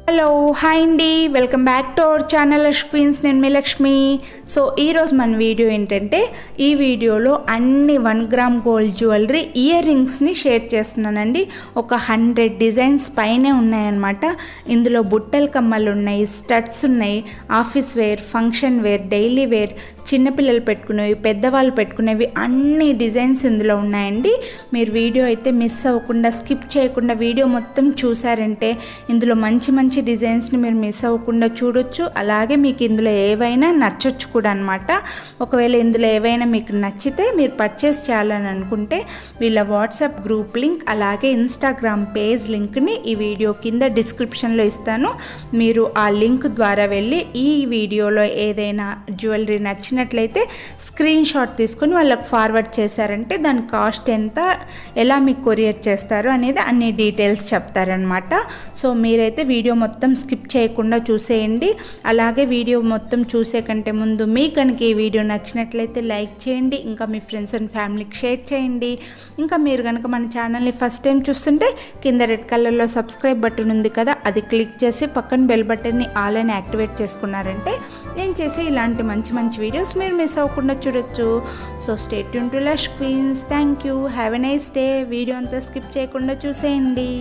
Hello hi అండి, welcome back to our channel Lush Queens. నేను మీ లక్ష్మి. సో ఈరోజు మన వీడియో ఏంటంటే, ఈ వీడియోలో అన్ని 1 గ్రామ్ గోల్డ్ జ్యువెలరీ ఇయర్ రింగ్స్ని షేర్ చేస్తున్నానండి. ఒక 100 డిజైన్స్ పైనే ఉన్నాయన్నమాట. ఇందులో బుట్టల కమ్మలు ఉన్నాయి, స్టడ్స్ ఉన్నాయి, office wear, function wear, daily wear, చిన్నపిల్లలు పెట్టుకునేవి, పెద్దవాళ్ళు పెట్టుకునేవి అన్ని డిజైన్స్ ఇందులో ఉన్నాయండి. మీరు వీడియో అయితే మిస్ అవ్వకుండా, స్కిప్ చేయకుండా వీడియో మొత్తం చూసారంటే ఇందులో మంచి మంచి డిజైన్స్ని మీరు మిస్ అవ్వకుండా చూడొచ్చు. అలాగే మీకు ఇందులో ఏవైనా నచ్చొచ్చు కూడా అనమాట. ఒకవేళ ఇందులో ఏవైనా మీకు నచ్చితే మీరు పర్చేస్ చేయాలని అనుకుంటే వీళ్ళ వాట్సాప్ గ్రూప్ లింక్, అలాగే ఇన్స్టాగ్రామ్ పేజ్ లింక్ని ఈ వీడియో కింద డిస్క్రిప్షన్లో ఇస్తాను. మీరు ఆ లింక్ ద్వారా వెళ్ళి ఈ వీడియోలో ఏదైనా జ్యువెలరీ నచ్చినట్లయితే స్క్రీన్ షాట్ తీసుకొని వాళ్ళకి ఫార్వర్డ్ చేశారంటే దాని కాస్ట్ ఎంత, ఎలా మీకు కొరియర్ చేస్తారు అనేది అన్ని డీటెయిల్స్ చెప్తారనమాట. సో మీరైతే వీడియో మొత్తం స్కిప్ చేయకుండా చూసేయండి. అలాగే వీడియో మొత్తం చూసే కంటే ముందు మీకు కనుక ఈ వీడియో నచ్చినట్లయితే లైక్ చేయండి, ఇంకా మీ ఫ్రెండ్స్ అండ్ ఫ్యామిలీకి షేర్ చేయండి. ఇంకా మీరు కనుక మన ఛానల్ని ఫస్ట్ టైం చూస్తుంటే కింద రెడ్ కలర్లో సబ్స్క్రైబ్ బటన్ ఉంది కదా, అది క్లిక్ చేసి పక్కన బెల్ బటన్ని ఆల్ అని యాక్టివేట్ చేసుకున్నారంటే నేను చేసే ఇలాంటి మంచి మంచి వీడియోస్ మీరు మిస్ అవ్వకుండా చూడొచ్చు. So stay tune to Lush Queens. Thank you, have a nice day. Video అంతా స్కిప్ చేయకుండా చూసేయండి.